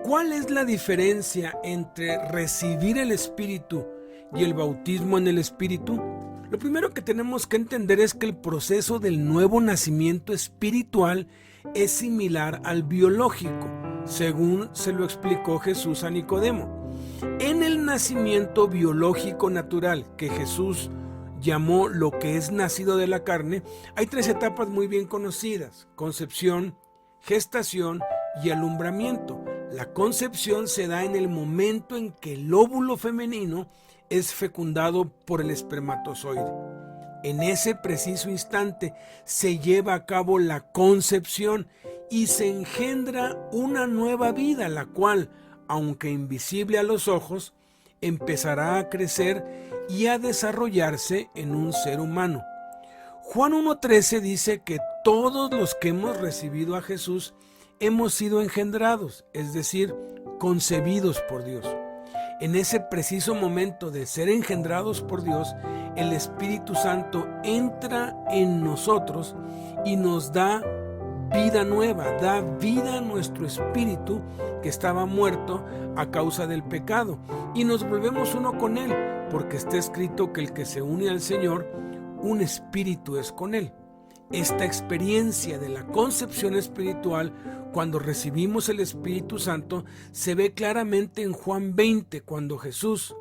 ¿Cuál es la diferencia entre recibir el Espíritu y el bautismo en el Espíritu? Lo primero que tenemos que entender es que el proceso del nuevo nacimiento espiritual es similar al biológico, según se lo explicó Jesús a Nicodemo. En el nacimiento biológico natural, que Jesús llamó lo que es nacido de la carne, hay tres etapas muy bien conocidas: concepción, gestación y alumbramiento. La concepción se da en el momento en que el óvulo femenino es fecundado por el espermatozoide. En ese preciso instante se lleva a cabo la concepción y se engendra una nueva vida, la cual, aunque invisible a los ojos, empezará a crecer y a desarrollarse en un ser humano. Juan 1:13 dice que todos los que hemos recibido a Jesús hemos sido engendrados, es decir, concebidos por Dios. En ese preciso momento de ser engendrados por Dios, el Espíritu Santo entra en nosotros y nos da vida nueva, da vida a nuestro espíritu que estaba muerto a causa del pecado, y nos volvemos uno con Él, porque está escrito que el que se une al Señor, un espíritu es con Él. Esta experiencia de la concepción espiritual, cuando recibimos el Espíritu Santo, se ve claramente en Juan 20, cuando Jesús,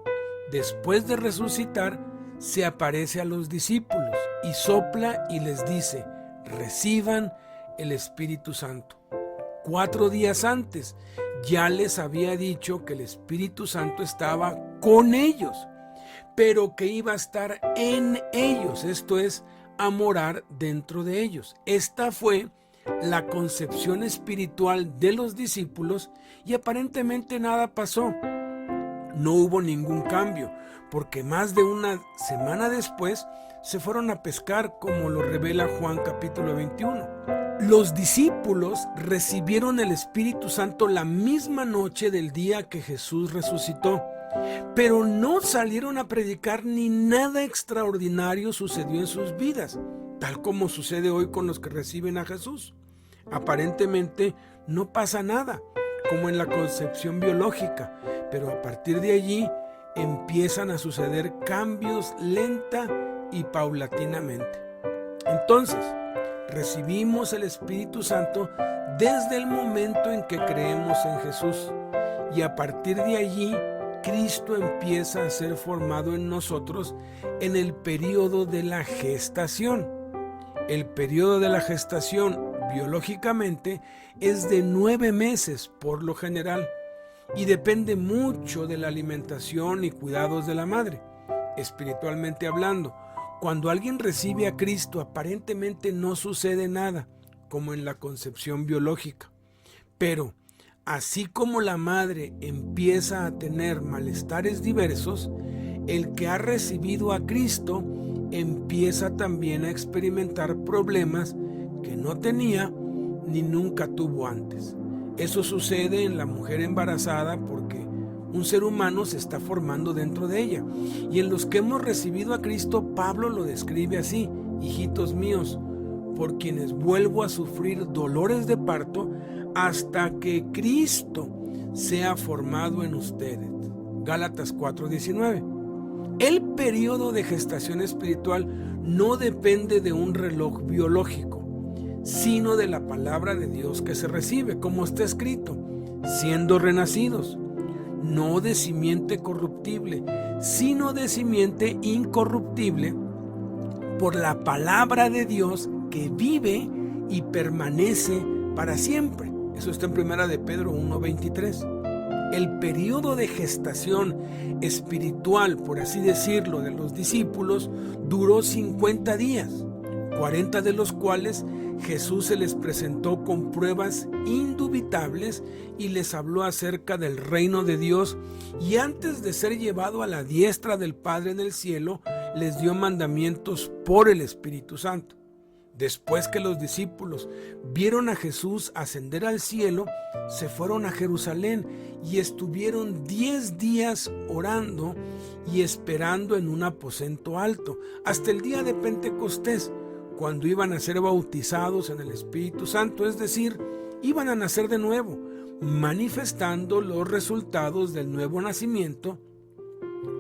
después de resucitar, se aparece a los discípulos y sopla y les dice: reciban el Espíritu Santo. 4 días antes ya les había dicho que el Espíritu Santo estaba con ellos, pero que iba a estar en ellos, esto es, a morar dentro de ellos. Esta fue la concepción espiritual de los discípulos y aparentemente nada pasó. No hubo ningún cambio, porque más de una semana después se fueron a pescar, como lo revela Juan capítulo 21. Los discípulos recibieron el Espíritu Santo la misma noche del día que Jesús resucitó, pero no salieron a predicar ni nada extraordinario sucedió en sus vidas, tal como sucede hoy con los que reciben a Jesús. Aparentemente no pasa nada, como en la concepción biológica, pero a partir de allí empiezan a suceder cambios lenta y paulatinamente. Entonces, recibimos el Espíritu Santo desde el momento en que creemos en Jesús, y a partir de allí Cristo empieza a ser formado en nosotros en el periodo de la gestación. El periodo de la gestación biológicamente es de 9 meses por lo general y depende mucho de la alimentación y cuidados de la madre. Espiritualmente hablando, cuando alguien recibe a Cristo, aparentemente no sucede nada, como en la concepción biológica. Pero así como la madre empieza a tener malestares diversos, el que ha recibido a Cristo empieza también a experimentar problemas que no tenía ni nunca tuvo antes. Eso sucede en la mujer embarazada porque un ser humano se está formando dentro de ella. Y en los que hemos recibido a Cristo, Pablo lo describe así: hijitos míos, por quienes vuelvo a sufrir dolores de parto hasta que Cristo sea formado en ustedes. Gálatas 4:19. El periodo de gestación espiritual no depende de un reloj biológico, sino de la palabra de Dios que se recibe, como está escrito: siendo renacidos, no de simiente corruptible, sino de simiente incorruptible, por la palabra de Dios que vive y permanece para siempre. Eso está en 1 de Pedro 1:23. El periodo de gestación espiritual, por así decirlo, de los discípulos duró 50 días, 40 de los cuales Jesús se les presentó con pruebas indubitables y les habló acerca del reino de Dios, y antes de ser llevado a la diestra del Padre en el cielo, les dio mandamientos por el Espíritu Santo. Después que los discípulos vieron a Jesús ascender al cielo, se fueron a Jerusalén y estuvieron 10 días orando y esperando en un aposento alto, hasta el día de Pentecostés, cuando iban a ser bautizados en el Espíritu Santo, es decir, iban a nacer de nuevo, manifestando los resultados del nuevo nacimiento,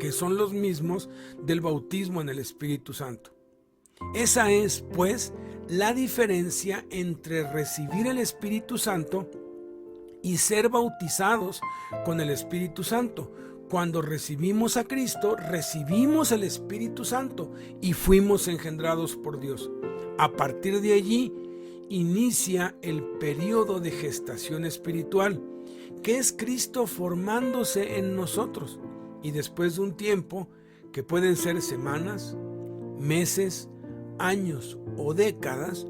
que son los mismos del bautismo en el Espíritu Santo. Esa es, pues, la diferencia entre recibir el Espíritu Santo y ser bautizados con el Espíritu Santo. Cuando recibimos a Cristo, recibimos el Espíritu Santo y fuimos engendrados por Dios. A partir de allí, inicia el periodo de gestación espiritual, que es Cristo formándose en nosotros. Y después de un tiempo, que pueden ser semanas, meses, años o décadas,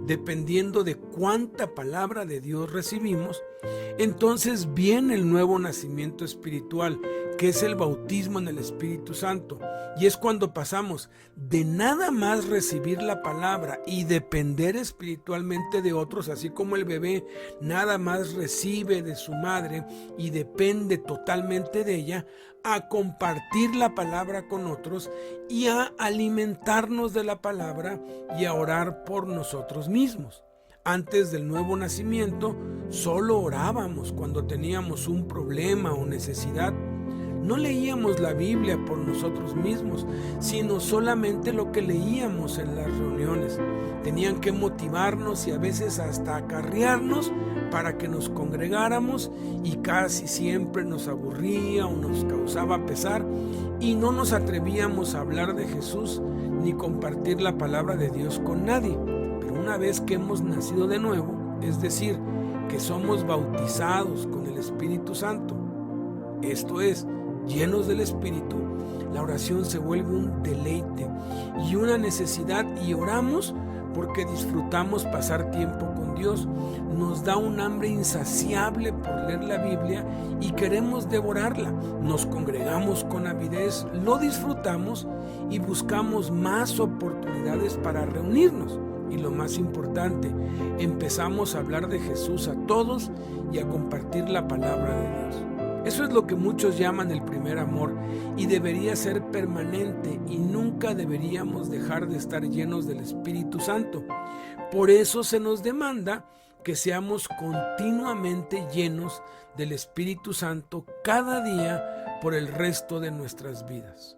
dependiendo de cuánta palabra de Dios recibimos, entonces viene el nuevo nacimiento espiritual, que es el bautismo en el Espíritu Santo. Y es cuando pasamos de nada más recibir la palabra y depender espiritualmente de otros, así como el bebé nada más recibe de su madre y depende totalmente de ella, a compartir la palabra con otros y a alimentarnos de la palabra y a orar por nosotros mismos. Antes del nuevo nacimiento, solo orábamos cuando teníamos un problema o necesidad. No leíamos la Biblia por nosotros mismos, sino solamente lo que leíamos en las reuniones. Tenían que motivarnos y a veces hasta acarrearnos para que nos congregáramos, y casi siempre nos aburría o nos causaba pesar y no nos atrevíamos a hablar de Jesús ni compartir la palabra de Dios con nadie. Pero una vez que hemos nacido de nuevo, es decir, que somos bautizados con el Espíritu Santo, esto es, llenos del Espíritu, la oración se vuelve un deleite y una necesidad, y oramos porque disfrutamos pasar tiempo con Dios. Nos da un hambre insaciable por leer la Biblia y queremos devorarla. Nos congregamos con avidez, lo disfrutamos y buscamos más oportunidades para reunirnos. Y lo más importante, empezamos a hablar de Jesús a todos y a compartir la palabra de Dios. Eso es lo que muchos llaman el primer amor, y debería ser permanente, y nunca deberíamos dejar de estar llenos del Espíritu Santo. Por eso se nos demanda que seamos continuamente llenos del Espíritu Santo cada día por el resto de nuestras vidas.